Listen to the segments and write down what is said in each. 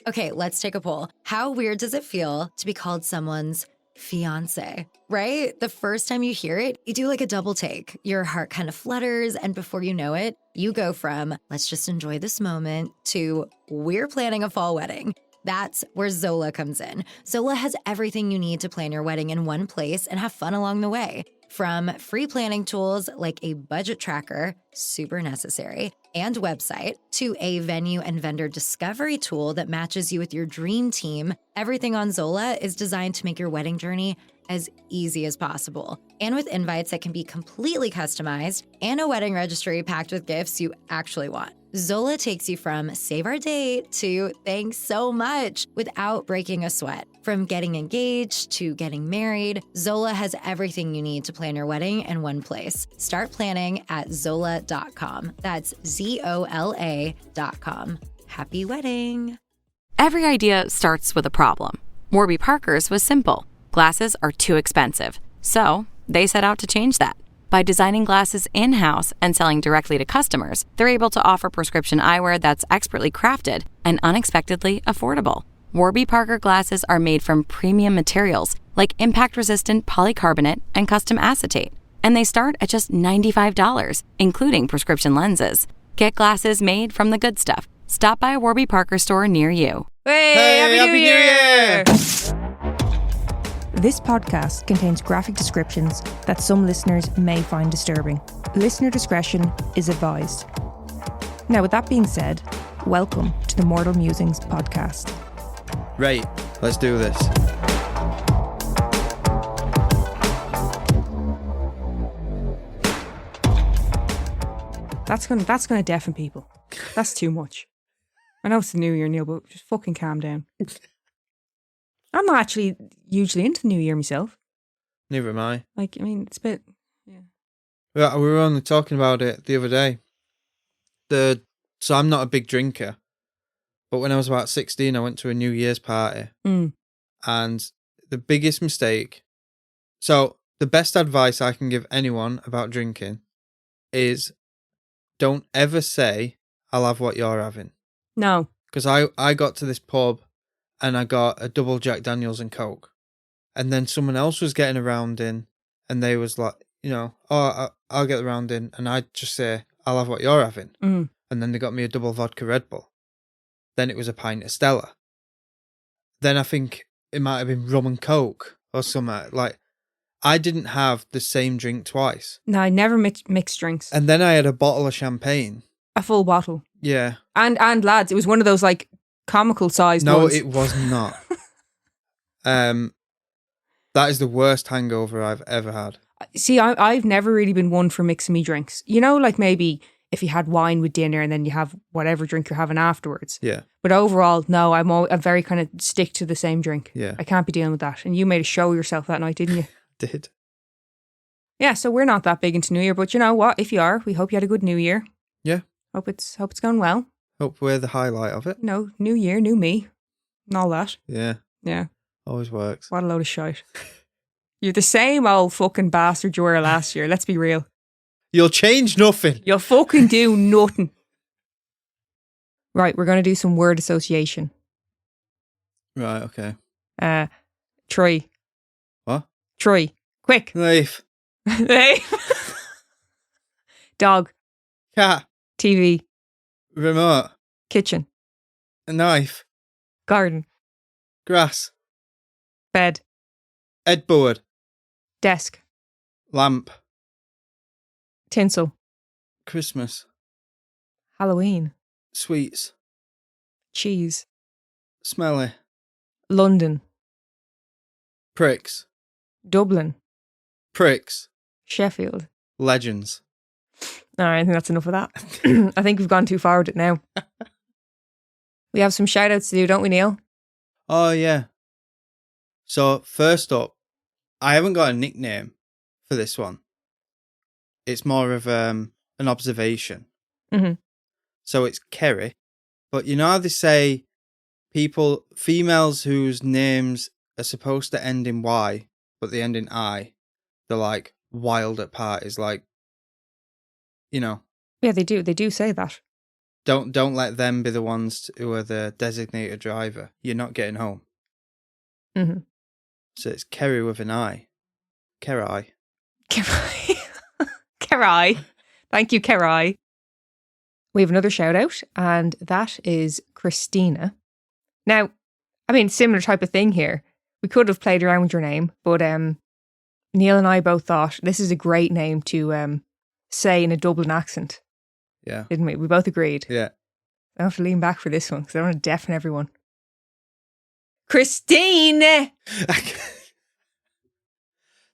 Okay, let's take a poll. How weird does it feel to be called someone's fiance, right? The first time you hear it, you do like a double take. Your heart kind of flutters, and before you know it, you go from, let's just enjoy this moment, to we're planning a fall wedding. That's where Zola comes in. Zola has everything you need to plan your wedding in one place and have fun along the way. From free planning tools like a budget tracker, super necessary, and website, to a venue and vendor discovery tool that matches you with your dream team, everything on Zola is designed to make your wedding journey as easy as possible. And with invites that can be completely customized and a wedding registry packed with gifts you actually want. Zola takes you from save our date to thanks so much without breaking a sweat. From getting engaged to getting married, Zola has everything you need to plan your wedding in one place. Start planning at Zola.com. That's ZOLA.com. Happy wedding. Every idea starts with a problem. Warby Parker's was simple. Glasses are too expensive. So they set out to change that. By designing glasses in-house and selling directly to customers, they're able to offer prescription eyewear that's expertly crafted and unexpectedly affordable. Warby Parker glasses are made from premium materials like impact-resistant polycarbonate and custom acetate. And they start at just $95, including prescription lenses. Get glasses made from the good stuff. Stop by a Warby Parker store near you. Hey, Happy New Year! This podcast contains graphic descriptions that some listeners may find disturbing. Listener discretion is advised. Now, with that being said, welcome to the Mortal Musings podcast. Right, let's do this. That's gonna deafen people. That's too much. I know it's the new year, Neil, but just fucking calm down. I'm not actually hugely into the new year myself. Neither am I. Like, I mean, it's a bit... Yeah. Well, we were only talking about it the other day. So I'm not a big drinker, but when I was about 16, I went to a New Year's party. And the biggest mistake... So the best advice I can give anyone about drinking is don't ever say, I'll have what you're having. No. Because I got to this pub and I got a double Jack Daniels and Coke. And then someone else was getting a round in and they was like, I'll get the round in. And I'd just say, I'll have what you're having. And then they got me a double vodka Red Bull. Then it was a pint of Stella. Then I think it might have been rum and Coke or something. Like, I didn't have the same drink twice. No, I never mix drinks. And then I had a bottle of champagne. A full bottle. Yeah. And lads, it was one of those like comical sized ones. No, it was not. That is the worst hangover I've ever had. See, I've never really been one for mixing me drinks. You know, like maybe if you had wine with dinner and then you have whatever drink you're having afterwards. Yeah. But overall, no, I'm very kind of stick to the same drink. Yeah. I can't be dealing with that. And you made a show of yourself that night, didn't you? Did. Yeah, so we're not that big into New Year, but you know what? If you are, we hope you had a good New Year. Yeah. Hope it's going well. Hope we're the highlight of it. No, new year, new me. And all that. Yeah. Yeah. Always works. What a load of shite. You're the same old fucking bastard you were last year. Let's be real. You'll change nothing. You'll fucking do nothing. Right, we're going to do some word association. Right, okay. Troy. What? Troy. Quick. Knife. Dog. Cat. TV. Remote. Kitchen. A knife. Garden. Grass. Bed. Headboard. Desk. Lamp. Tinsel. Christmas. Halloween. Sweets. Cheese. Smelly. London. Pricks. Dublin. Pricks. Sheffield. Legends. All right, I think that's enough of that. I think we've gone too far with it now. We have some shout outs to do, don't we, Neil? Oh, yeah. So, first up, I haven't got a nickname for this one. It's more of an observation. Mm-hmm. So it's Kerry. But you know how they say females whose names are supposed to end in Y, but they end in I, they're like wild at parties, like, you know. Yeah, they do. They do say that. don't let them be the ones who are the designated driver. You're not getting home. Mm-hmm. So it's Kerry with an I. Kerry. Kerai. Thank you, Kerai. We have another shout out, and that is Christina. Now, I mean, similar type of thing here. We could have played around with your name, but Neil and I both thought this is a great name to say in a Dublin accent. Yeah. Didn't we? We both agreed. Yeah. I have to lean back for this one because I don't want to deafen everyone. Christine!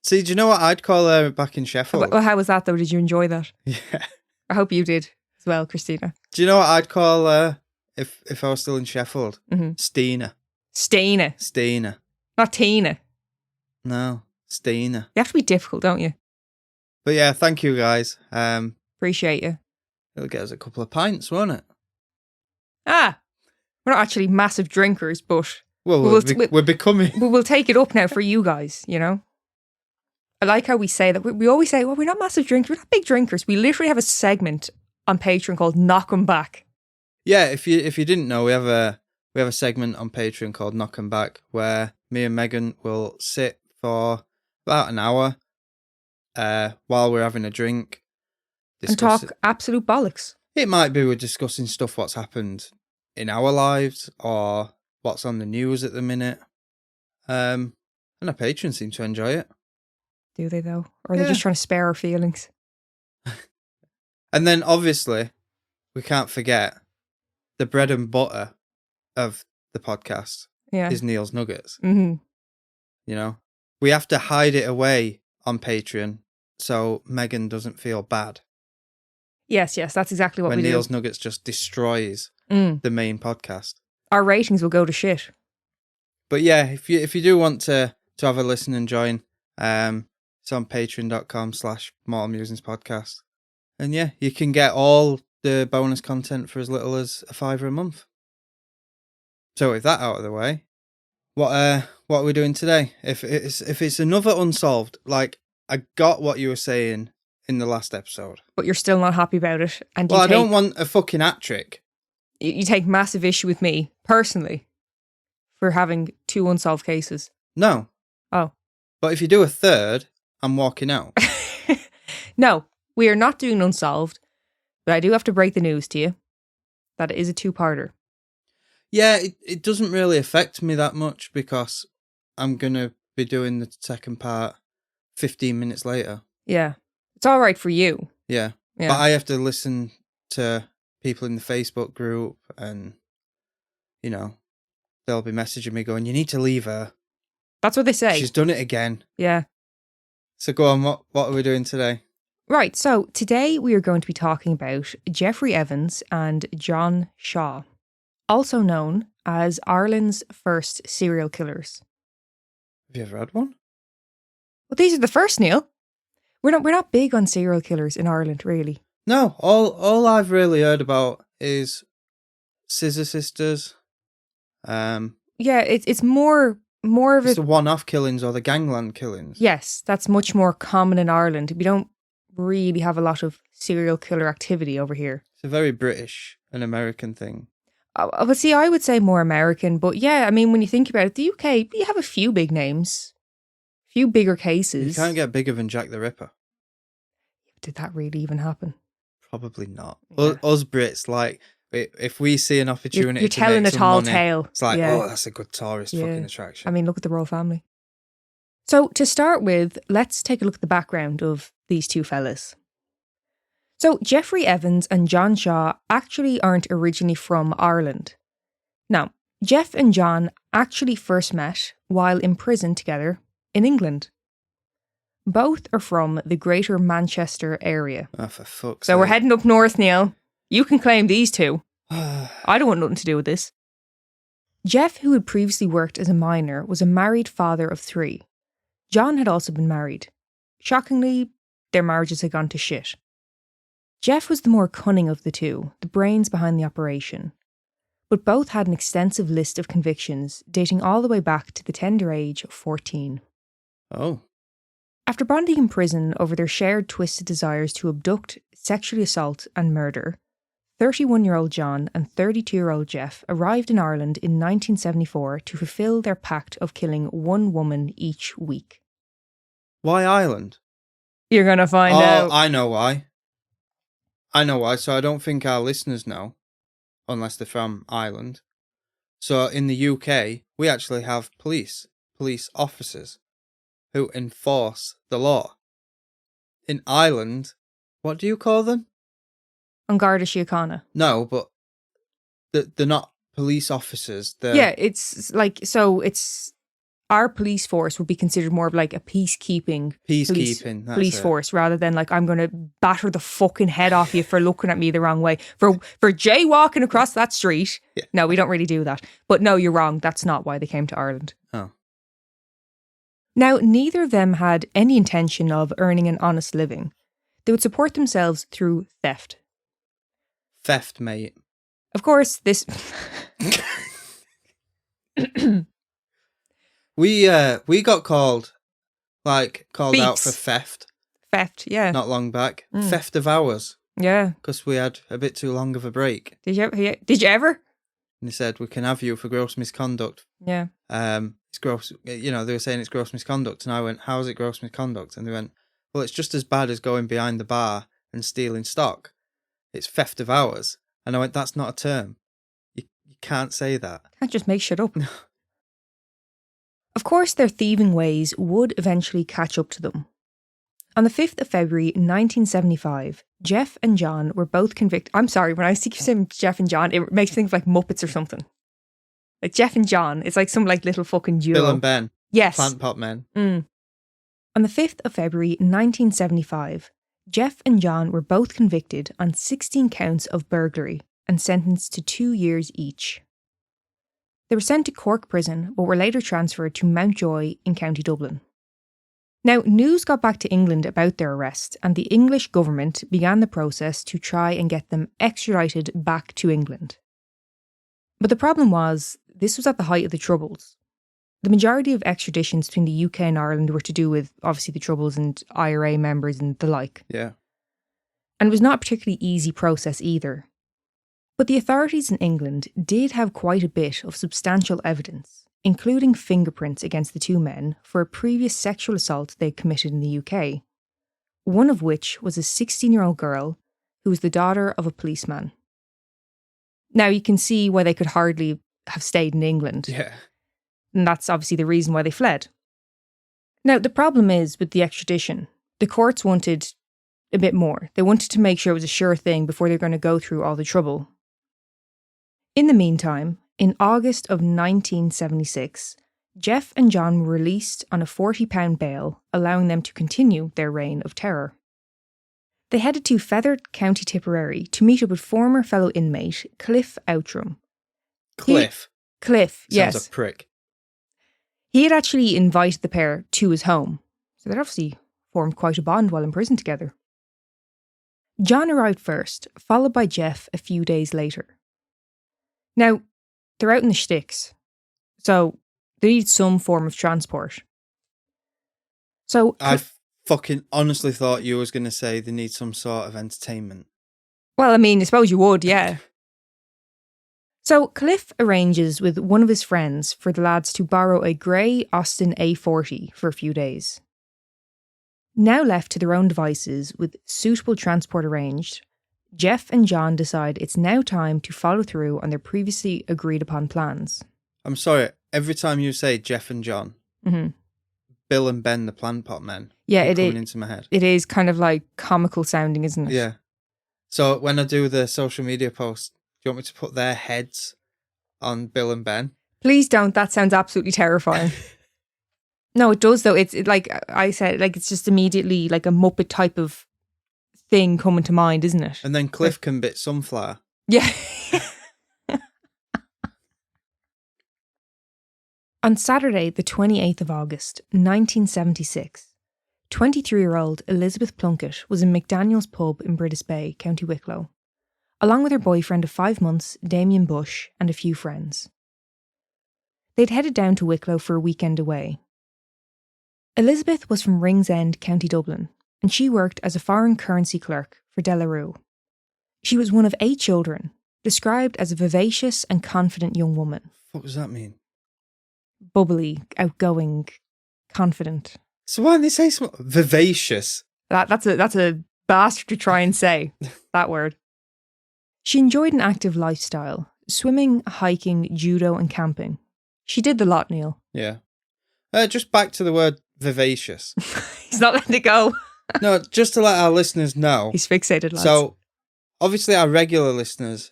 See, do you know what I'd call her back in Sheffield? Well, how was that though? Did you enjoy that? Yeah. I hope you did as well, Christina. Do you know what I'd call her if I was still in Sheffield? Mm-hmm. Stina. Stina. Not Tina. No, Stina. You have to be difficult, don't you? But yeah, thank you guys. Appreciate you. It'll get us a couple of pints, won't it? We're not actually massive drinkers, but Well, we're becoming. We'll take it up now for you guys, you know? I like how we say that. We always say, well, we're not massive drinkers. We're not big drinkers. We literally have a segment on Patreon called Knock 'em Back. Yeah, if you didn't know, we have a segment on Patreon called Knock 'em Back where me and Megan will sit for about an hour while we're having a drink. And talk absolute bollocks. It might be we're discussing stuff what's happened in our lives or what's on the news at the minute. And our patrons seem to enjoy it. Do they though? Or are they just trying to spare our feelings? And then obviously, we can't forget the bread and butter of the podcast is Neil's Nuggets. Mm-hmm. You know, we have to hide it away on Patreon so Megan doesn't feel bad. Yes, that's exactly what we do. When Neil's Nuggets just destroys the main podcast. Our ratings will go to shit. But yeah, if you do want to have a listen and join, it's on patreon.com/mortalmusingspodcast. And yeah, you can get all the bonus content for as little as $5 a month. So with that out of the way, what are we doing today? If it's another unsolved, like I got what you were saying in the last episode, but you're still not happy about it, and I don't want a fucking hat trick. You take massive issue with me personally for having 2 unsolved cases. No. Oh, but if you do a third, I'm walking out. No, we are not doing unsolved, but I do have to break the news to you that it is a 2-parter. Yeah, it doesn't really affect me that much because I'm going to be doing the second part 15 minutes later. Yeah. It's all right for you. Yeah. But I have to listen to people in the Facebook group and, you know, they'll be messaging me going, you need to leave her. That's what they say. She's done it again. Yeah. So go on, what are we doing today? Right, so today we are going to be talking about Geoffrey Evans and John Shaw, also known as Ireland's first serial killers. Have you ever had one? Well, these are the first, Neil. We're not big on serial killers in Ireland, really. No, all I've really heard about is Scissor Sisters. Yeah, it's more of it's the one-off killings or the gangland killings. Yes, that's much more common in Ireland. We don't really have a lot of serial killer activity over here. It's a very British and American thing. But see, I would say more American. But yeah, I mean, when you think about it, the UK, you have a few big names, a few bigger cases. You can't get bigger than Jack the Ripper. Did that really even happen? Probably not. Yeah. Us Brits, like, if we see an opportunity you're to telling make a some tall money, tale. It's like, yeah. oh, that's a good tourist fucking attraction. I mean, look at the royal family. So to start with, let's take a look at the background of these 2 fellas. So Geoffrey Evans and John Shaw actually aren't originally from Ireland. Now, Jeff and John actually first met while in prison together in England. Both are from the Greater Manchester area. Oh, for fuck's So sake. we're heading up north, Neil. You can claim these 2. I don't want nothing to do with this. Jeff, who had previously worked as a miner, was a married father of 3. John had also been married. Shockingly, their marriages had gone to shit. Jeff was the more cunning of the 2, the brains behind the operation. But both had an extensive list of convictions dating all the way back to the tender age of 14. Oh. After bonding in prison over their shared twisted desires to abduct, sexually assault and murder, 31-year-old John and 32-year-old Jeff arrived in Ireland in 1974 to fulfill their pact of killing one woman each week. Why Ireland? You're going to find out. I know why. So I don't think our listeners know, unless they're from Ireland. So in the UK, we actually have police officers who enforce the law. In Ireland, what do you call them? An Garda Síochána. No, but they're not police officers. Yeah, it's like, so it's, our police force would be considered more of like a peacekeeping police force, rather than like, I'm going to batter the fucking head off you for looking at me the wrong way, for jaywalking across that street. Yeah. No, we don't really do that. But no, you're wrong. That's not why they came to Ireland. Oh. Now, neither of them had any intention of earning an honest living. They would support themselves through theft. Theft, mate. Of course, this... We got called Beats. out for theft. Theft, yeah. Not long back. Theft of hours. Yeah. Because we had a bit too long of a break. Did you ever? And they said, we can have you for gross misconduct. Yeah. It's gross, they were saying it's gross misconduct. And I went, how is it gross misconduct? And they went, well, it's just as bad as going behind the bar and stealing stock. It's theft of hours. And I went, that's not a term. You can't say that. Can't just make shit up. Of course, their thieving ways would eventually catch up to them. On the 5th of February 1975, Jeff and John were both convicted. I'm sorry, when I see you saying Jeff and John, it makes me think of like Muppets or something. Like Jeff and John, it's like some like little fucking duo. Bill and Ben. Yes. Plant pot men. On the 5th of February 1975, Jeff and John were both convicted on 16 counts of burglary and sentenced to 2 years each. They were sent to Cork prison, but were later transferred to Mountjoy in County Dublin. Now, news got back to England about their arrest, and the English government began the process to try and get them extradited back to England. But the problem was, this was at the height of the Troubles. The majority of extraditions between the UK and Ireland were to do with, obviously, the Troubles and IRA members and the like. Yeah. And it was not a particularly easy process either. But the authorities in England did have quite a bit of substantial evidence, including fingerprints against the two men for a previous sexual assault they'd committed in the UK, one of which was a 16-year-old girl who was the daughter of a policeman. Now, you can see why they could hardly have stayed in England. Yeah. And that's obviously the reason why they fled. Now, the problem is with the extradition, the courts wanted a bit more. They wanted to make sure it was a sure thing before they're going to go through all the trouble. In the meantime, in August of 1976, Jeff and John were released on a £40 bail, allowing them to continue their reign of terror. They headed to Feathered, County Tipperary to meet up with former fellow inmate Cliff Outram. Cliff, yes. Sounds a prick. He had actually invited the pair to his home, so they'd obviously formed quite a bond while in prison together. John arrived first, followed by Jeff a few days later. Now, they're out in the sticks, so they need some form of transport. So I fucking honestly thought you was going to say they need some sort of entertainment. Well, I mean, I suppose you would, yeah. So Cliff arranges with one of his friends for the lads to borrow a grey Austin A40 for a few days. Now left to their own devices with suitable transport arranged, Jeff and John decide it's now time to follow through on their previously agreed upon plans. I'm sorry, every time you say Jeff and John, Bill and Ben, the plant pot men, coming into my head. It is kind of like comical sounding, isn't it? Yeah. So when I do the social media post, do you want me to put their heads on Bill and Ben? Please don't. That sounds absolutely terrifying. No, it does though. It's like I said, like it's just immediately like a Muppet type of thing coming to mind, isn't it? And then Cliff can bit sunflower. Yeah. On Saturday, the 28th of August, 1976, 23-year-old Elizabeth Plunkett was in McDaniel's pub in Britis Bay, County Wicklow, along with her boyfriend of 5 months, Damien Bush, and a few friends. They'd headed down to Wicklow for a weekend away. Elizabeth was from Ringsend, County Dublin, and she worked as a foreign currency clerk for De La Rue. She was one of 8 children, described as a vivacious and confident young woman. What does that mean? Bubbly, outgoing, confident. So why didn't they say something? Vivacious. That's a bastard to try and say, that word. She enjoyed an active lifestyle, swimming, hiking, judo and camping. She did the lot, Neil. Yeah. Just back to the word vivacious. He's not letting it go. No, just to let our listeners know. He's fixated, lads. So, obviously our regular listeners,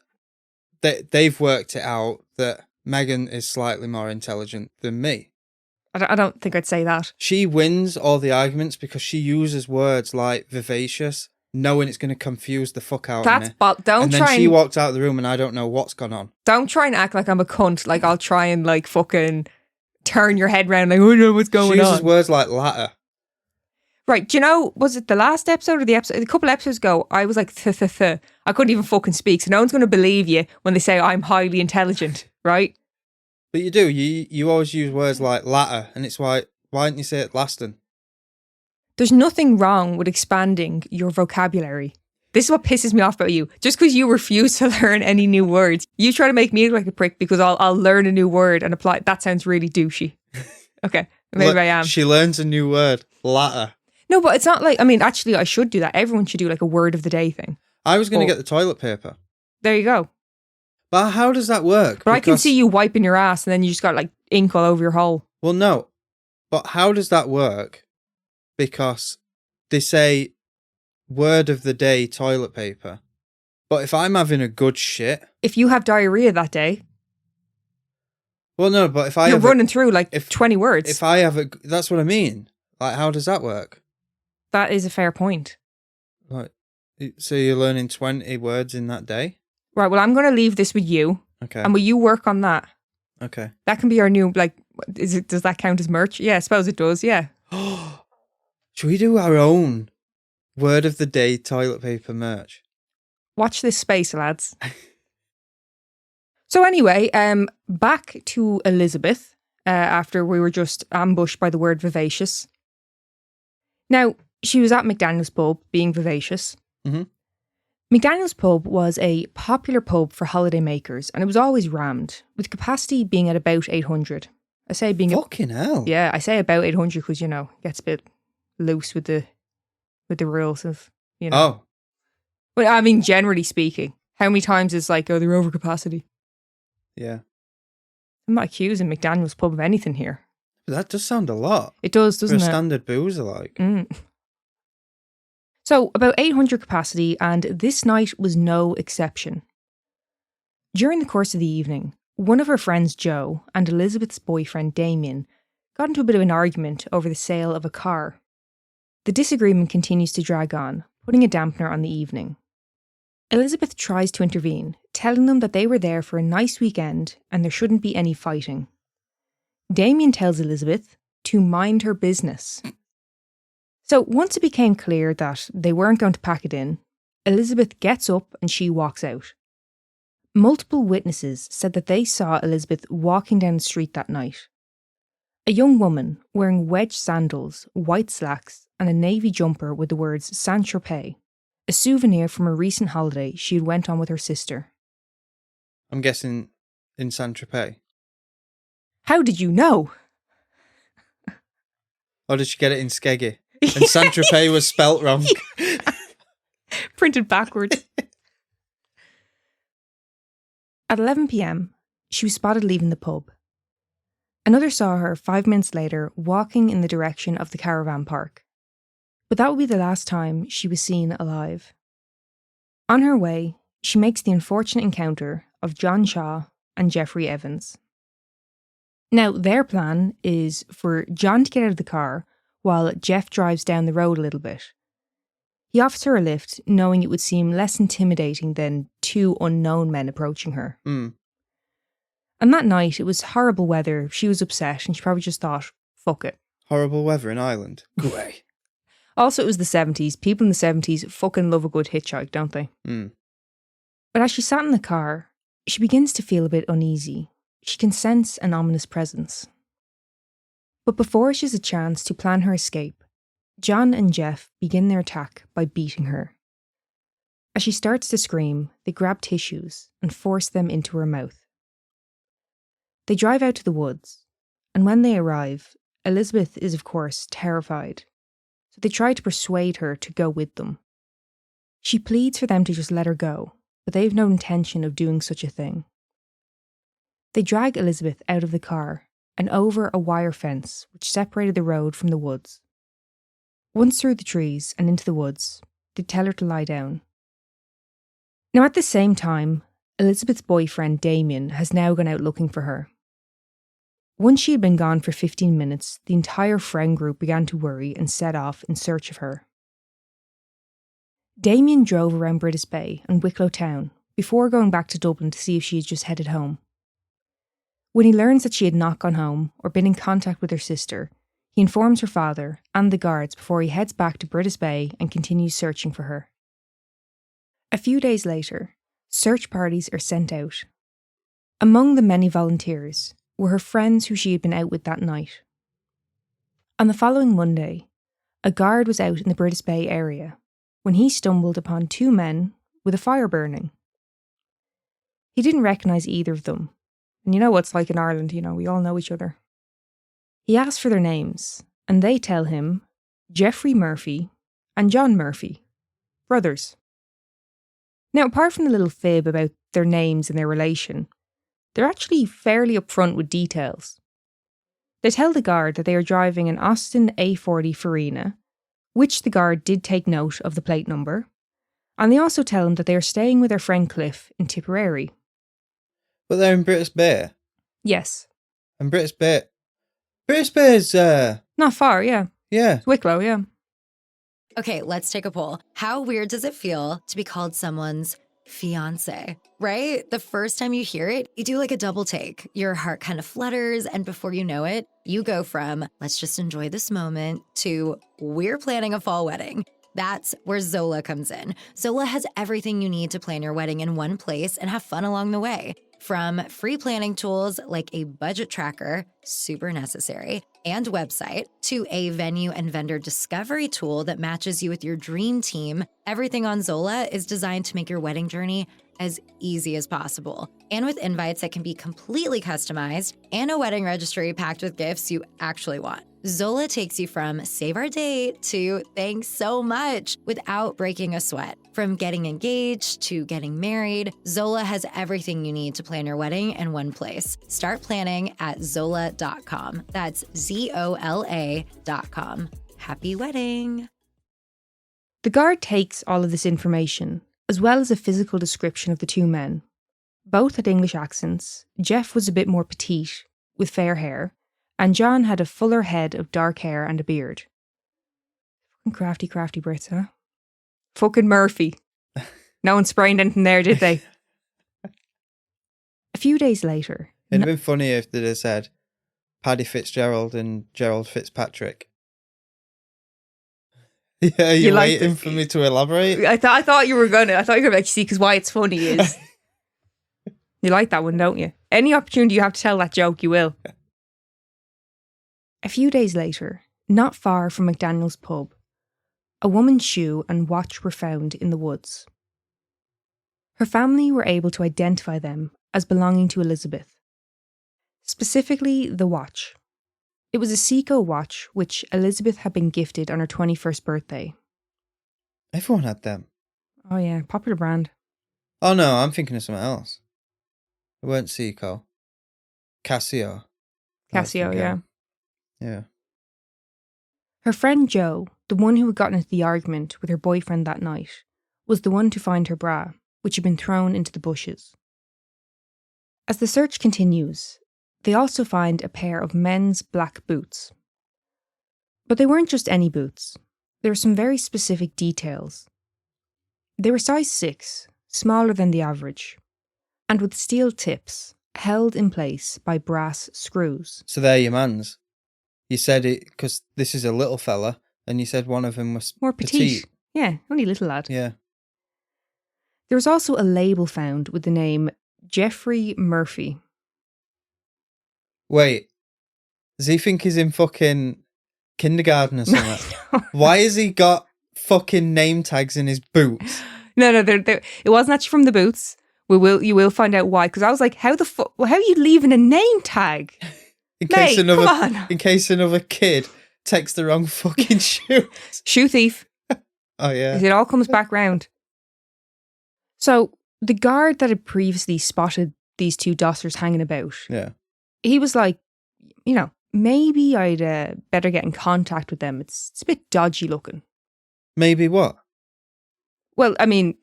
they've worked it out that Megan is slightly more intelligent than me. I don't think I'd say that. She wins all the arguments because she uses words like vivacious, knowing it's going to confuse the fuck out of me. Don't then try she and walked out of the room and I don't know what's gone on. don't try and act like I'm a cunt. Like I'll try and like fucking turn your head round. Like, oh no, what's going on? She uses words like latter. Right, do you know, was it the last episode or the episode? A couple episodes ago, I was like, th. I couldn't even fucking speak. So no one's going to believe you when they say I'm highly intelligent, right? But you do. You always use words like latter, and it's why didn't you say it lasting? There's nothing wrong with expanding your vocabulary. This is what pisses me off about you. Just because you refuse to learn any new words, you try to make me look like a prick because I'll learn a new word and apply. That sounds really douchey. Okay, maybe Look, I am. She learns a new word, latter. No, but it's not like, I mean, actually, I should do that. Everyone should do like a word of the day thing. I was going to get the toilet paper. There you go. But how does that work? But I can see you wiping your ass and then you just got like ink all over your hole. Well, no. But how does that work? Because they say word of the day toilet paper. But if I'm having a good shit... If you have diarrhea that day... Well, no, but if You're running through like 20 words. If I have a... That's what I mean. Like, how does that work? That is a fair point. Like, so you're learning 20 words in that day? Right, well, I'm going to leave this with you. Okay. And will you work on that? Okay. That can be our new, like, does that count as merch? Yeah, I suppose it does, yeah. Should we do our own word of the day toilet paper merch? Watch this space, lads. So anyway, back to Elizabeth, after we were just ambushed by the word vivacious. Now, she was at McDaniel's pub, being vivacious. Mm-hmm. McDaniel's pub was a popular pub for holiday makers, and it was always rammed, with capacity being at about 800. I say being fucking hell. Yeah, I say about 800 because, you know, it gets a bit loose with the rules of, you know. Oh. Well, I mean, generally speaking, how many times is like, oh, they're over capacity? Yeah. I'm not accusing McDaniel's pub of anything here. But that does sound a lot. It does, doesn't it? For a standard boozer, like. Mm. So, about 800 capacity, and this night was no exception. During the course of the evening, one of her friends, Jo, and Elizabeth's boyfriend, Damien, got into a bit of an argument over the sale of a car. The disagreement continues to drag on, putting a dampener on the evening. Elizabeth tries to intervene, telling them that they were there for a nice weekend and there shouldn't be any fighting. Damien tells Elizabeth to mind her business. So once it became clear that they weren't going to pack it in, Elizabeth gets up and she walks out. Multiple witnesses said that they saw Elizabeth walking down the street that night. A young woman wearing wedge sandals, white slacks, and a navy jumper with the words Saint-Tropez, a souvenir from a recent holiday she had went on with her sister. I'm guessing in Saint-Tropez. How did you know? Or did she get it in Skeggy? And Saint-Tropez was spelt wrong. Printed backwards. At 11 p.m, she was spotted leaving the pub. Another saw her 5 minutes later walking in the direction of the caravan park. But that would be the last time she was seen alive. On her way, she makes the unfortunate encounter of John Shaw and Geoffrey Evans. Now, their plan is for John to get out of the car while Jeff drives down the road a little bit. He offers her a lift, knowing it would seem less intimidating than 2 unknown men approaching her. Mm. And that night, it was horrible weather. She was upset and she probably just thought, fuck it. Horrible weather in Ireland. Go away. Also, it was the 70s. People in the 70s fucking love a good hitchhike, don't they? Mm. But as she sat in the car, she begins to feel a bit uneasy. She can sense an ominous presence. But before she has a chance to plan her escape, John and Jeff begin their attack by beating her. As she starts to scream, they grab tissues and force them into her mouth. They drive out to the woods, and when they arrive, Elizabeth is of course terrified, so they try to persuade her to go with them. She pleads for them to just let her go, but they have no intention of doing such a thing. They drag Elizabeth out of the car and over a wire fence which separated the road from the woods. Once through the trees and into the woods, they tell her to lie down. Now at the same time, Elizabeth's boyfriend Damien has now gone out looking for her. Once she had been gone for 15 minutes, the entire friend group began to worry and set off in search of her. Damien drove around Britis Bay and Wicklow Town before going back to Dublin to see if she had just headed home. When he learns that she had not gone home or been in contact with her sister, he informs her father and the guards before he heads back to Britis Bay and continues searching for her. A few days later, search parties are sent out. Among the many volunteers were her friends who she had been out with that night. On the following Monday, a guard was out in the Britis Bay area when he stumbled upon two men with a fire burning. He didn't recognise either of them, and you know what it's like in Ireland, we all know each other. He asks for their names, and they tell him Geoffrey Murphy and John Murphy, brothers. Now, apart from the little fib about their names and their relation, they're actually fairly upfront with details. They tell the guard that they are driving an Austin A40 Farina, which the guard did take note of the plate number, and they also tell him that they are staying with their friend Cliff in Tipperary. But they're in Britis Bay? Yes. And Britis Bay's, not far, yeah. Yeah. It's Wicklow, yeah. Okay, let's take a poll. How weird does it feel to be called someone's fiance, right? The first time you hear it, you do like a double take. Your heart kind of flutters, and before you know it, you go from, let's just enjoy this moment, to we're planning a fall wedding. That's where Zola comes in. Zola has everything you need to plan your wedding in one place and have fun along the way. From free planning tools like a budget tracker, super necessary, and website, to a venue and vendor discovery tool that matches you with your dream team, everything on Zola is designed to make your wedding journey as easy as possible. And with invites that can be completely customized and a wedding registry packed with gifts you actually want. Zola takes you from save our date to thanks so much without breaking a sweat. From getting engaged to getting married, Zola has everything you need to plan your wedding in one place. Start planning at Zola.com. That's ZOLA.com. Happy wedding. The guard takes all of this information, as well as a physical description of the two men. Both had English accents. Jeff was a bit more petite, with fair hair, and John had a fuller head of dark hair and a beard. Fucking crafty Brits, huh? Fucking Murphy. No one sprained anything there, did they? A few days later... It'd have been funny if they'd have said Paddy Fitzgerald and Gerald Fitzpatrick. Yeah, you're waiting for me to elaborate? I thought you were going to. I thought you were going to see, because why it's funny is... You like that one, don't you? Any opportunity you have to tell that joke, you will. A few days later, not far from McDaniel's pub, a woman's shoe and watch were found in the woods. Her family were able to identify them as belonging to Elizabeth. Specifically, the watch. It was a Seiko watch which Elizabeth had been gifted on her 21st birthday. Everyone had them. Oh yeah, popular brand. Oh no, I'm thinking of something else. It weren't Seiko. Casio, yeah. Yeah. Her friend Jo, the one who had gotten into the argument with her boyfriend that night, was the one to find her bra, which had been thrown into the bushes. As the search continues, they also find a pair of men's black boots. But they weren't just any boots. There were some very specific details. They were size 6, smaller than the average, and with steel tips held in place by brass screws. So they're your mans. You said it because this is a little fella, and you said one of them was more petite. Yeah, only a little lad. Yeah. There was also a label found with the name Geoffrey Murphy. Wait, does he think he's in fucking kindergarten or something? Why has he got fucking name tags in his boots? No, it wasn't actually from the boots. You will find out why. Because I was like, how are you leaving a name tag? In case Mate, come on. In case another kid takes the wrong fucking shoe. Shoe thief. Oh yeah. It all comes back round. So the guard that had previously spotted these two dossers hanging about, Yeah. he was like, maybe I'd better get in contact with them. It's a bit dodgy looking. Maybe what? Well, I mean,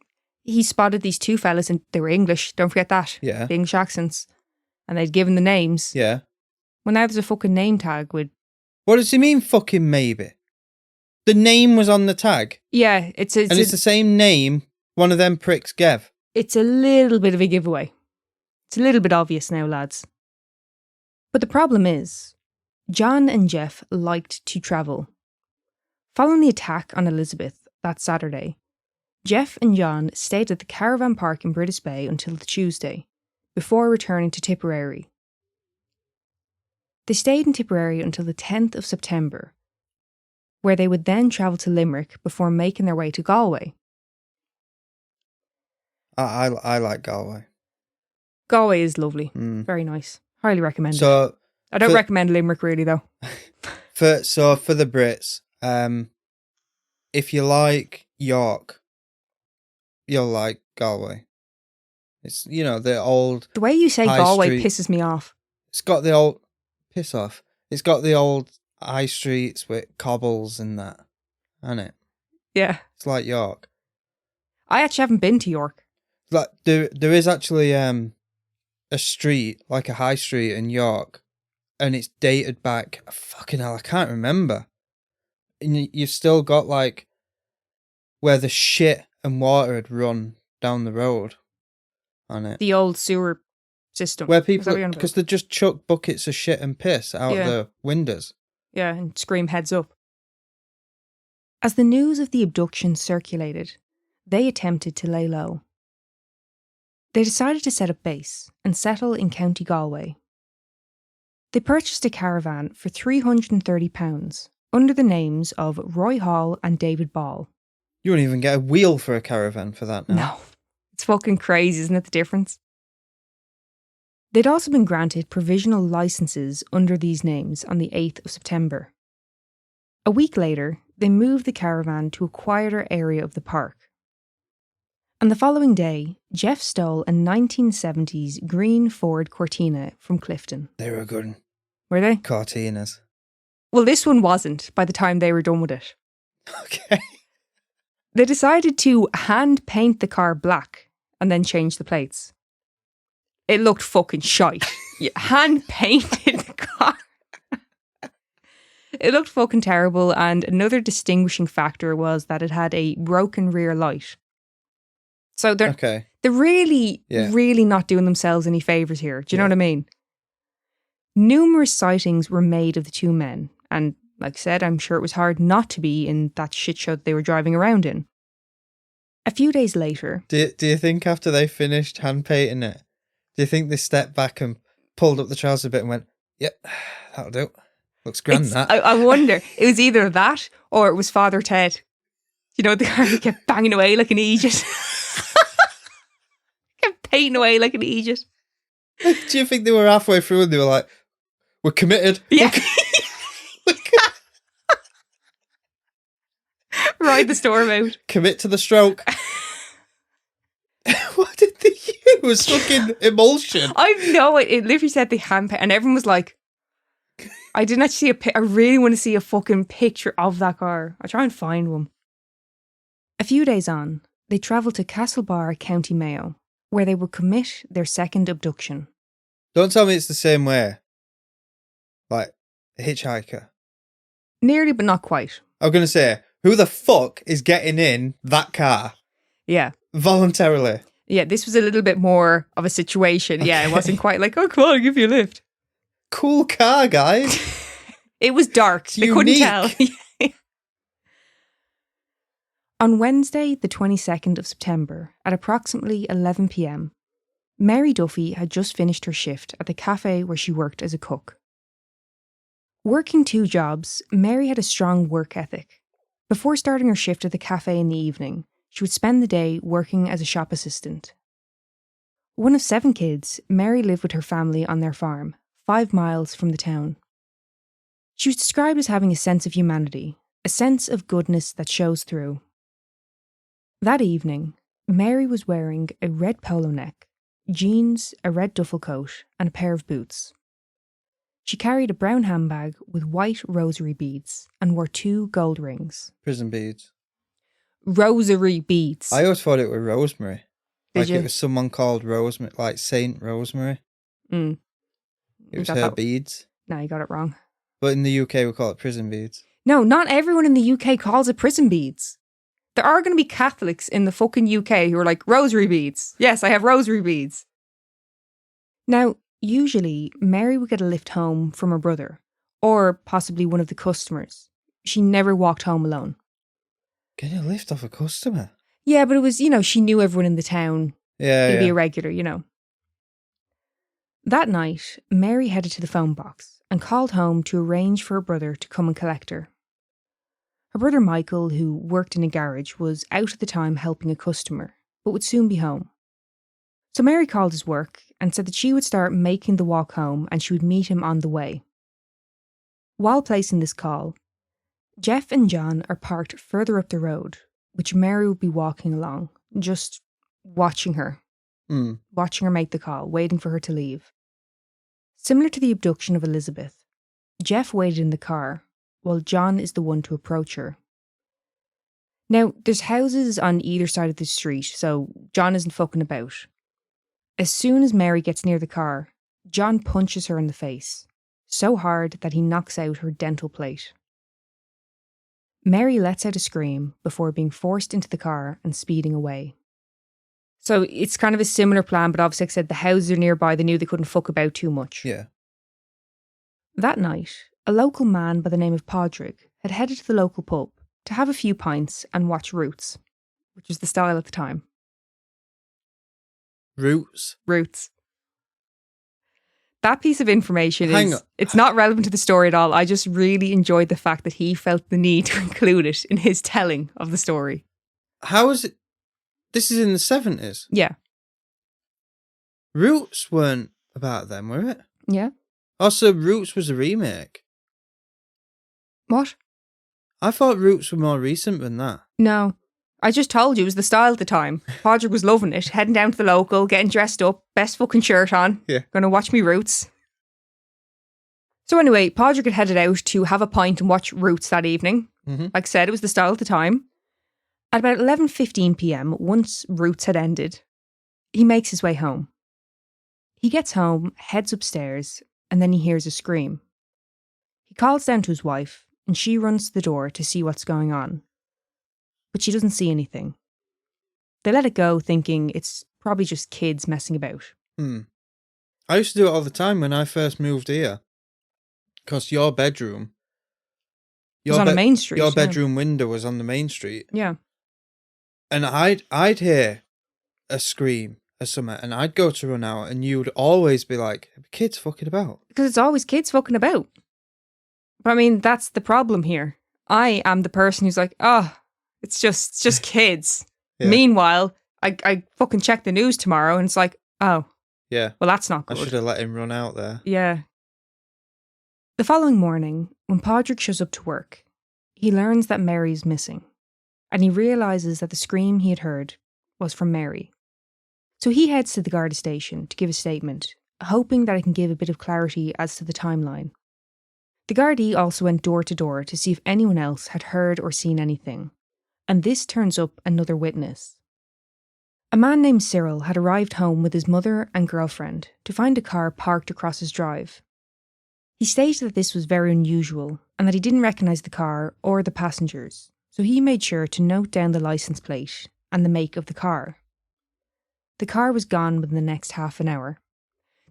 he spotted these two fellas and they were English. Don't forget that. Yeah. The English accents. And they'd given the names. Yeah. Well, now there's a fucking name tag with... What does he mean fucking maybe? The name was on the tag. Yeah, it's the same name one of them pricks gave. It's a little bit of a giveaway. It's a little bit obvious now, lads. But the problem is, John and Jeff liked to travel. Following the attack on Elizabeth that Saturday, Jeff and John stayed at the caravan park in British Bay until the Tuesday, before returning to Tipperary. They stayed in Tipperary until the 10th of September, where they would then travel to Limerick before making their way to Galway. I like Galway. Galway is lovely. Very nice. Highly recommend it. So I don't recommend Limerick really though. For the Brits, if you like York, you'll like Galway. It's the old. The way you say Galway pisses me off. It's got the old piss off. It's got the old high streets with cobbles and that, hasn't it? Yeah. It's like York. I actually haven't been to York. Like there is actually a street, like a high street in York, and it's dated back. Fucking hell, I can't remember. And you've still got like where the shit and water had run down the road on it. The old sewer system. Where people, because they just chuck buckets of shit and piss out the windows. Yeah, and scream heads up. As the news of the abduction circulated, they attempted to lay low. They decided to set up base and settle in County Galway. They purchased a caravan for £330 under the names of Roy Hall and David Ball. You won't even get a wheel for a caravan for that now. No, it's fucking crazy, isn't it, the difference? They'd also been granted provisional licenses under these names on the 8th of September. A week later, they moved the caravan to a quieter area of the park. And the following day, Jeff stole a 1970s green Ford Cortina from Clifton. They were good. Were they? Cortinas. Well, this one wasn't by the time they were done with it. Okay. They decided to hand paint the car black and then change the plates. It looked fucking shite. You hand painted the car. It looked fucking terrible, and another distinguishing factor was that it had a broken rear light. So they're really, really not doing themselves any favours here. Do you know what I mean? Numerous sightings were made of the two men, and like I said, I'm sure it was hard not to be in that shit show that they were driving around in. A few days later... Do you think after they finished hand painting it, do you think they stepped back and pulled up the trousers a bit and went, yep, that'll do. Looks grand, that. I wonder, it was either that or it was Father Ted. You know, the guy who kept banging away like an Aegis. Kept painting away like an Aegis. Do you think they were halfway through and they were like, we're committed? Yeah. Ride the storm out. Commit to the stroke. What did they use? Fucking emulsion. I know it. It literally said the hand paint, and everyone was like, I didn't actually see I really want to see a fucking picture of that car. I'll try and find one. A few days on, they travelled to Castlebar, County Mayo, where they would commit their second abduction. Don't tell me it's the same way. Like, a hitchhiker. Nearly, but not quite. I was going to say, who the fuck is getting in that car? Yeah. Voluntarily. Yeah, this was a little bit more of a situation. Okay. Yeah, it wasn't quite like, oh, come on, I'll give you a lift. Cool car, guys. It was dark. They couldn't tell. On Wednesday, the 22nd of September, at approximately 11 p.m, Mary Duffy had just finished her shift at the cafe where she worked as a cook. Working 2 jobs, Mary had a strong work ethic. Before starting her shift at the cafe in the evening, she would spend the day working as a shop assistant. One of 7 kids, Mary lived with her family on their farm, 5 miles from the town. She was described as having a sense of humanity, a sense of goodness that shows through. That evening, Mary was wearing a red polo neck, jeans, a red duffel coat, and a pair of boots. She carried a brown handbag with white rosary beads and wore 2 gold rings. Prison beads. Rosary beads. I always thought it was Rosemary. Did you? It was someone called Rosemary, like Saint Rosemary. Mm. It was her beads. No, you got it wrong. But in the UK, we call it prison beads. No, not everyone in the UK calls it prison beads. There are going to be Catholics in the fucking UK who are like, rosary beads. Yes, I have rosary beads. Now, usually, Mary would get a lift home from her brother, or possibly one of the customers. She never walked home alone. Get a lift off a customer? Yeah, but it was, she knew everyone in the town. Yeah, It'd be a regular, That night, Mary headed to the phone box and called home to arrange for her brother to come and collect her. Her brother Michael, who worked in a garage, was out at the time helping a customer, but would soon be home. So Mary called his work and said that she would start making the walk home and she would meet him on the way. While placing this call, Jeff and John are parked further up the road, which Mary would be walking along, just watching her. Watching her make the call, waiting for her to leave. Similar to the abduction of Elizabeth, Jeff waited in the car, while John is the one to approach her. Now, there's houses on either side of the street, so John isn't fucking about. As soon as Mary gets near the car, John punches her in the face, so hard that he knocks out her dental plate. Mary lets out a scream before being forced into the car and speeding away. So it's kind of a similar plan, but obviously, like I said, the houses are nearby. They knew they couldn't fuck about too much. Yeah. That night, a local man by the name of Podrick had headed to the local pub to have a few pints and watch Roots, which was the style at the time. Roots? Roots. That piece of information it's not relevant to the story at all. I just really enjoyed the fact that he felt the need to include it in his telling of the story. How is it? This is in the 70s? Yeah. Roots weren't about them, were it? Yeah. Also, Roots was a remake. What? I thought Roots were more recent than that. No. I just told you it was the style at the time. Podrick was loving it, heading down to the local, getting dressed up, best fucking shirt on. Yeah. Gonna watch me Roots. So anyway, Podrick had headed out to have a pint and watch Roots that evening. Mm-hmm. Like I said, it was the style at the time. At about 11:15 p.m, once Roots had ended, he makes his way home. He gets home, heads upstairs, and then he hears a scream. He calls down to his wife, and she runs to the door to see what's going on. But she doesn't see anything. They let it go, thinking it's probably just kids messing about. I used to do it all the time when I first moved here. Because your bedroom... was on a main street. Your bedroom window was on the main street. Yeah. And I'd hear a scream or something, and I'd go to run out, and you'd always be like, kids fucking about. Because it's always kids fucking about. But I mean, that's the problem here. I am the person who's like, it's just kids. Yeah. Meanwhile, I fucking check the news tomorrow, and it's like, oh. Yeah. Well, that's not good. I should have let him run out there. Yeah. The following morning, when Podrick shows up to work, he learns that Mary's missing. And he realises that the scream he had heard was from Mary. So he heads to the Garda station to give a statement, hoping that it can give a bit of clarity as to the timeline. The Gardaí also went door to door to see if anyone else had heard or seen anything, and this turns up another witness. A man named Cyril had arrived home with his mother and girlfriend to find a car parked across his drive. He stated that this was very unusual and that he didn't recognise the car or the passengers. So he made sure to note down the licence plate and the make of the car. The car was gone within the next half an hour.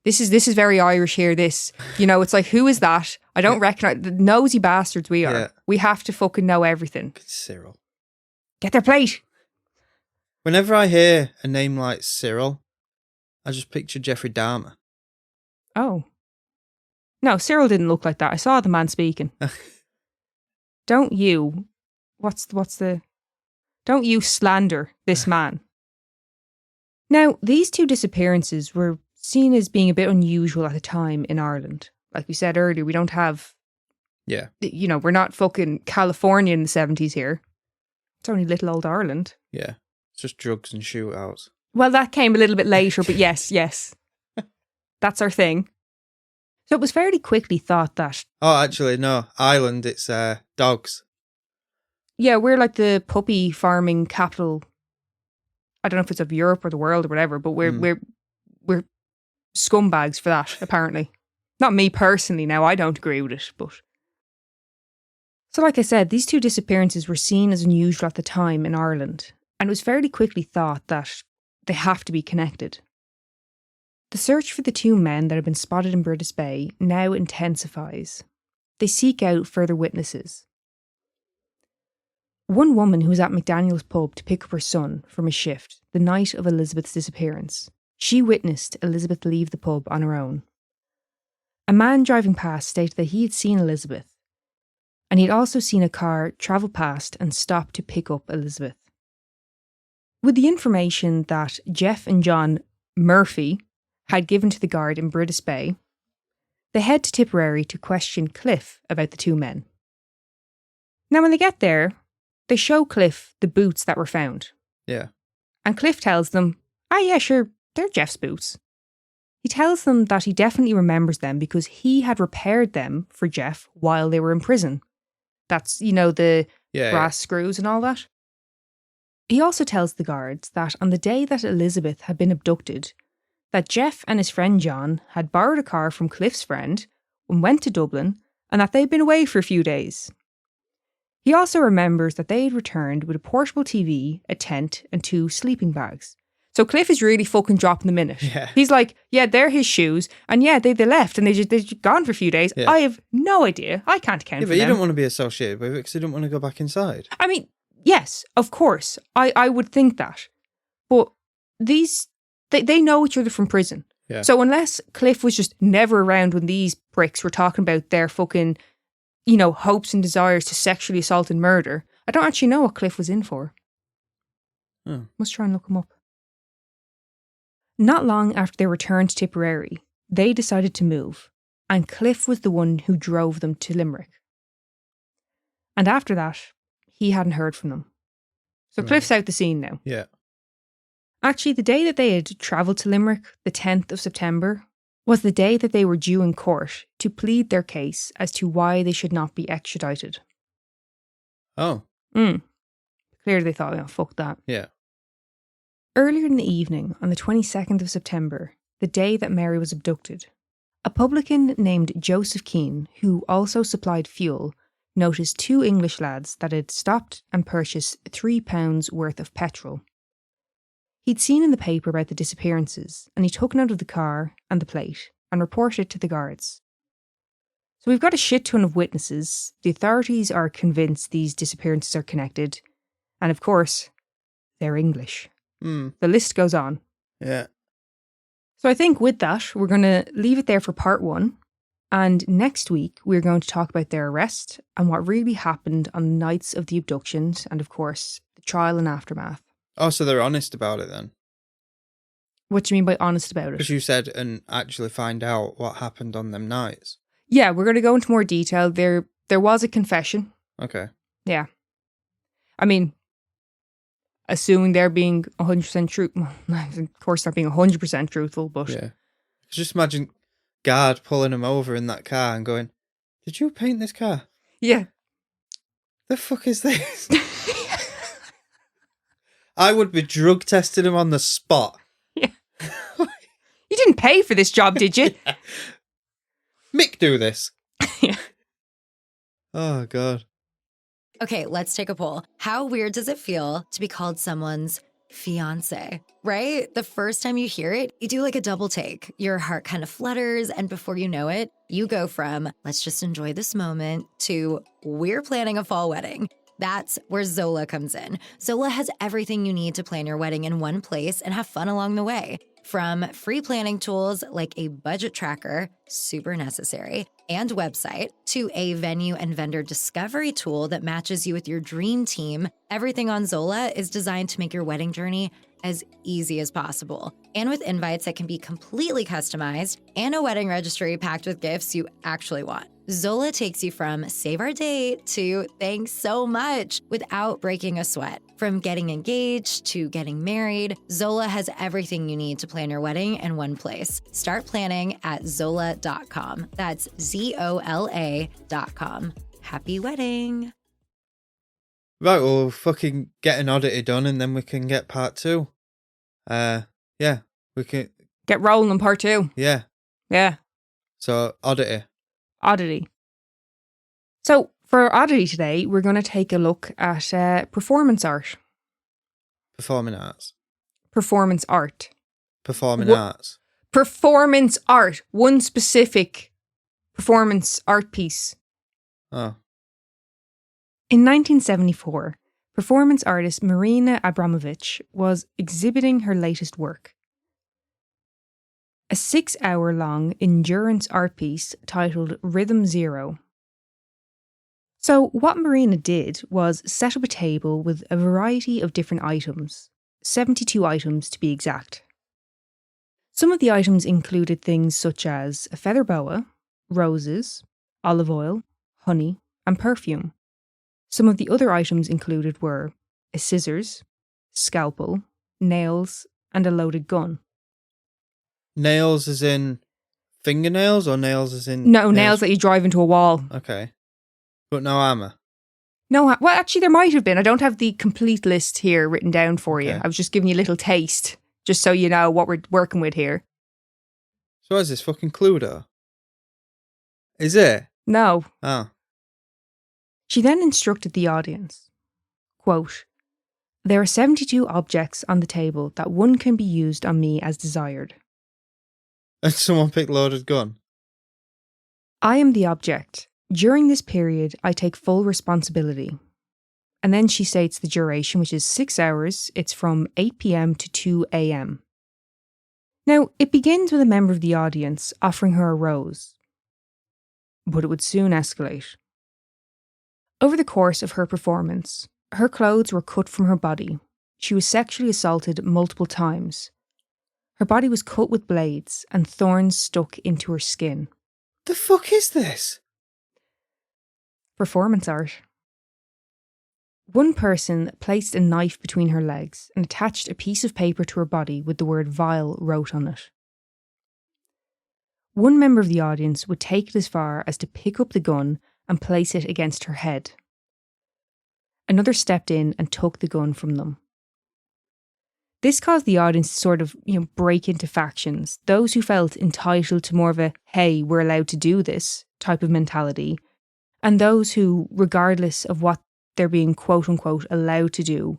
This is very Irish here, this. It's like, who is that? I don't recognise. The nosy bastards we are. Yeah. We have to fucking know everything. Cyril. Get their plate. Whenever I hear a name like Cyril, I just picture Geoffrey Dahmer. Oh. No, Cyril didn't look like that. I saw the man speaking. Don't you... What's the Don't you slander this man. Now, these two disappearances were seen as being a bit unusual at the time in Ireland. Like we said earlier, we don't have, we're not fucking California in the 70s here. It's only little old Ireland. Yeah. It's just drugs and shootouts. Well, that came a little bit later, but yes. That's our thing. So it was fairly quickly thought that... Oh, actually, no. Ireland, it's dogs. Yeah, we're like the puppy farming capital. I don't know if it's of Europe or the world or whatever, but we're scumbags for that, apparently. Not me personally now, I don't agree with it, but... So like I said, these two disappearances were seen as unusual at the time in Ireland, and it was fairly quickly thought that they have to be connected. The search for the two men that had been spotted in Bridis Bay now intensifies. They seek out further witnesses. One woman who was at McDaniel's pub to pick up her son from his shift the night of Elizabeth's disappearance, she witnessed Elizabeth leave the pub on her own. A man driving past stated that he had seen Elizabeth, and he had also seen a car travel past and stop to pick up Elizabeth. With the information that Jeff and John Murphy had given to the guard in Bridis Bay, they head to Tipperary to question Cliff about the two men. Now when they get there, they show Cliff the boots that were found. Yeah. And Cliff tells them, yeah, sure, they're Jeff's boots. He tells them that he definitely remembers them because he had repaired them for Jeff while they were in prison. That's, the brass screws and all that. He also tells the guards that on the day that Elizabeth had been abducted, that Jeff and his friend John had borrowed a car from Cliff's friend and went to Dublin, and that they'd been away for a few days. He also remembers that they had returned with a portable TV, a tent, and 2 sleeping bags. So Cliff is really fucking dropping the minute. Yeah. He's like, yeah, they're his shoes, and yeah, they left, and they're just gone for a few days. Yeah. I have no idea. I can't account for them. Yeah, but you don't want to be associated with it because you don't want to go back inside. I mean, yes, of course. I would think that. But these, they know each other from prison. Yeah. So unless Cliff was just never around when these pricks were talking about their fucking, hopes and desires to sexually assault and murder, I don't actually know what Cliff was in for. Oh. Must try and look him up. Not long after they returned to Tipperary, they decided to move, and Cliff was the one who drove them to Limerick. And after that, he hadn't heard from them. So Cliff's out the scene now. Yeah. Actually, the day that they had travelled to Limerick, the 10th of September, was the day that they were due in court to plead their case as to why they should not be extradited. Oh. Clearly they thought, fuck that. Yeah. Earlier in the evening, on the 22nd of September, the day that Mary was abducted, a publican named Joseph Keane, who also supplied fuel, noticed 2 English lads that had stopped and purchased £3 worth of petrol. He'd seen in the paper about the disappearances, and he took note of the car and the plate and reported it to the guards. So we've got a shit ton of witnesses. The authorities are convinced these disappearances are connected, and of course, they're English. The list goes on. Yeah. So I think with that, we're going to leave it there for part 1. And next week, we're going to talk about their arrest and what really happened on the nights of the abductions and, of course, the trial and aftermath. Oh, so they're honest about it then? What do you mean by honest about it? Because you said, and actually find out what happened on them nights. Yeah, we're going to go into more detail. There was a confession. Okay. Yeah. I mean, assuming they're being 100% truthful. Of course, not being 100% truthful, but... Yeah. Just imagine guard pulling him over in that car and going, "Did you paint this car?" Yeah. The fuck is this? I would be drug testing him on the spot. Yeah. You didn't pay for this job, did you? Yeah. Mick, do this. Yeah. Oh, God. Okay, let's take a poll. How weird does it feel to be called someone's fiancé, right? The first time you hear it, you do like a double take. Your heart kind of flutters, and before you know it, you go from, let's just enjoy this moment, to we're planning a fall wedding. That's where Zola comes in. Zola has everything you need to plan your wedding in one place and have fun along the way. From free planning tools like a budget tracker, super necessary, and website, to a venue and vendor discovery tool that matches you with your dream team, everything on Zola is designed to make your wedding journey as easy as possible. And with invites that can be completely customized and a wedding registry packed with gifts you actually want. Zola takes you from save our date to thanks so much without breaking a sweat. From getting engaged to getting married, Zola has everything you need to plan your wedding in one place. Start planning at Zola.com. That's ZOLA.com. Happy wedding. Right, we'll fucking get an Oddity done and then we can get part 2. Yeah, we can... Get rolling on part 2. Yeah. Yeah. So, Oddity. Oddity. So, for Oddity today, we're going to take a look at performance art. Performing arts. Performance art. Performing arts. Performance art. One specific performance art piece. Oh. In 1974, performance artist Marina Abramovich was exhibiting her latest work. A 6-hour-long endurance art piece titled Rhythm Zero. So what Marina did was set up a table with a variety of different items, 72 items to be exact. Some of the items included things such as a feather boa, roses, olive oil, honey, and perfume. Some of the other items included were a scissors, scalpel, nails, and a loaded gun. Nails as in fingernails or nails as in... No, nails that you drive into a wall. Okay. But no armour? No, well, actually there might have been. I don't have the complete list here written down for you. Okay. I was just giving you a little taste, just so you know what we're working with here. So is this fucking Cluedo? Is it? No. Oh. She then instructed the audience, quote, "There are 72 objects on the table that one can be used on me as desired. And someone picked loaded gun? I am the object. During this period, I take full responsibility." And then she states the duration, which is 6 hours. It's from 8 p.m. to 2 a.m. Now, it begins with a member of the audience offering her a rose. But it would soon escalate. Over the course of her performance, her clothes were cut from her body. She was sexually assaulted multiple times. Her body was cut with blades and thorns stuck into her skin. The fuck is this? Performance art. One person placed a knife between her legs and attached a piece of paper to her body with the word vile wrote on it. One member of the audience would take it as far as to pick up the gun and place it against her head. Another stepped in and took the gun from them. This caused the audience to sort of, break into factions. Those who felt entitled to more of a, hey, we're allowed to do this type of mentality, and those who, regardless of what they're being quote unquote allowed to do,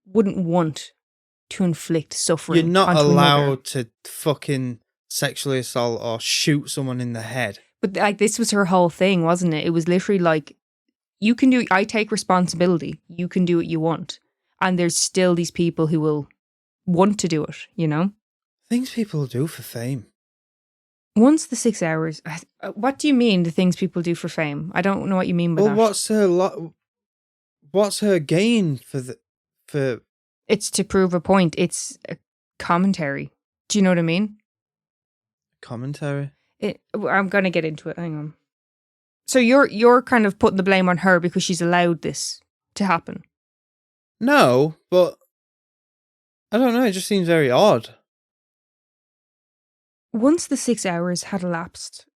wouldn't want to inflict suffering. You're not onto allowed another. to fucking sexually assault or shoot someone in the head. But this was her whole thing, wasn't it? It was literally like, I take responsibility. You can do what you want. And there's still these people who will want to do it, Things people do for fame. Once the 6 hours, what do you mean the things people do for fame? I don't know what you mean by that. What's her gain for... It's to prove a point. It's a commentary. Do you know what I mean? Commentary? I'm going to get into it. Hang on. So you're kind of putting the blame on her because she's allowed this to happen. No, but I don't know. It just seems very odd. Once the 6 hours had elapsed,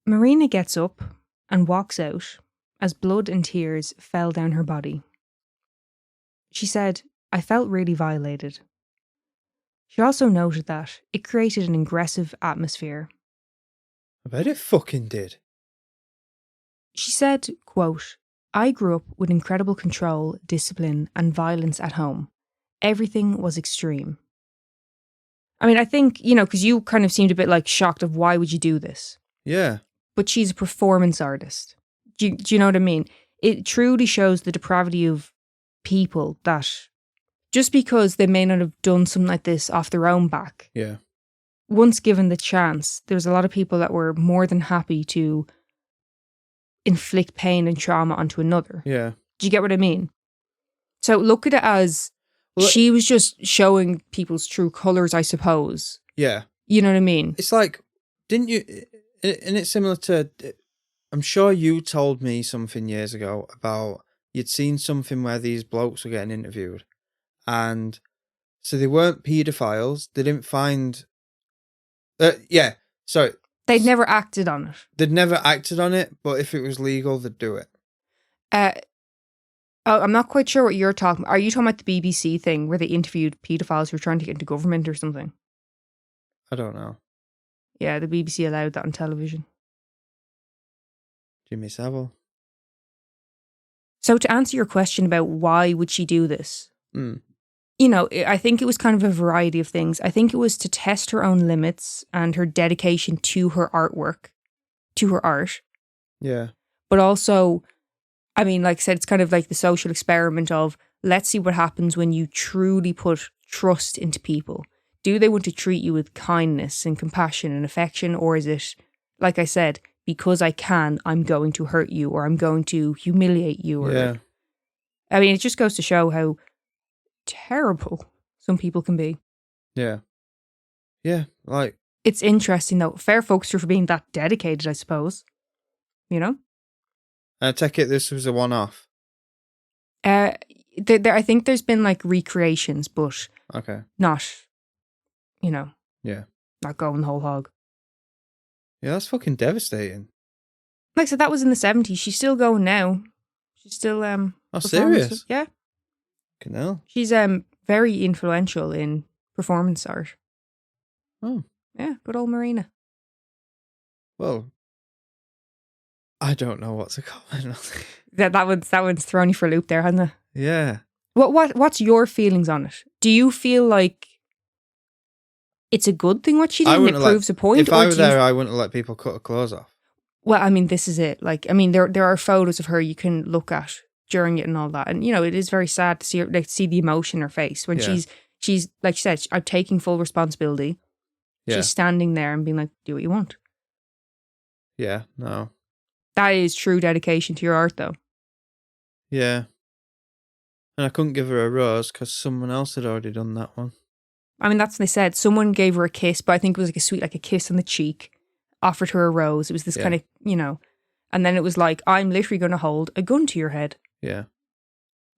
Marina gets up and walks out as blood and tears fell down her body. She said, "I felt really violated." She also noted that it created an aggressive atmosphere. I bet it fucking did. She said, quote, "I grew up with incredible control, discipline, and violence at home. Everything was extreme." I mean, I think, because you kind of seemed a bit like shocked of why would you do this? Yeah. But she's a performance artist. Do you know what I mean? It truly shows the depravity of people that just because they may not have done something like this off their own back, Yeah. once given the chance, there's a lot of people that were more than happy to inflict pain and trauma onto another. Yeah. Do you get what I mean? So look at it as she was just showing people's true colours, I suppose. Yeah. You know what I mean? It's like, didn't you, and it's similar to, I'm sure you told me something years ago about you'd seen something where these blokes were getting interviewed, and so they weren't paedophiles. They didn't find, sorry. They'd never acted on it. They'd never acted on it, but if it was legal, they'd do it. I'm not quite sure what you're talking about. Are you talking about the BBC thing where they interviewed paedophiles who were trying to get into government or something? I don't know. Yeah, the BBC allowed that on television. Jimmy Savile. So to answer your question about why would she do this, you know, I think it was kind of a variety of things. I think it was to test her own limits and her dedication to her artwork, to her art. Yeah. But also, I mean, like I said, it's kind of like the social experiment of, let's see what happens when you truly put trust into people. Do they want to treat you with kindness and compassion and affection? Or is it, like I said, because I can, I'm going to hurt you, or I'm going to humiliate you? Or, yeah. I mean, it just goes to show how terrible some people can be. Yeah. Yeah, like... It's interesting, though. Fair folks for being that dedicated, I suppose. You know? I take it this was a one-off? I think there's been, like, recreations, but... Okay. Not, you know... Yeah. Not going the whole hog. Yeah, that's fucking devastating. Like I said, that was in the 70s. She's still going now. She's still... Oh, serious? Yeah. Fucking hell. She's very influential in performance art. Oh. Yeah, good old Marina. Well, I don't know what to comment on. that one's thrown you for a loop there, hasn't it? Yeah. What's your feelings on it? Do you feel like it's a good thing what she did and it proves a point? If I were there, I wouldn't have let people cut her clothes off. Well, I mean, this is it. Like, I mean, there are photos of her you can look at during it and all that. And, you know, it is very sad to see her, like, see the emotion in her face when she's, like she said, I'm taking full responsibility. Yeah. She's standing there and being like, do what you want. Yeah, no. That is true dedication to your art, though. Yeah. And I couldn't give her a rose because someone else had already done that one. I mean, that's what they said. Someone gave her a kiss, but I think it was like a sweet, like a kiss on the cheek, offered her a rose. It was this kind of, you know, and then it was like, I'm literally going to hold a gun to your head. Yeah.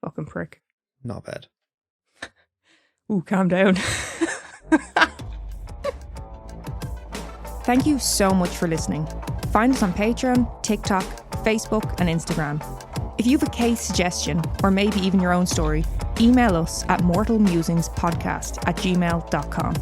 Fucking prick. Not bad. Ooh, calm down. Thank you so much for listening. Find us on Patreon, TikTok, Facebook, and Instagram. If you have a case suggestion, or maybe even your own story, email us at mortalmusingspodcast@gmail.com.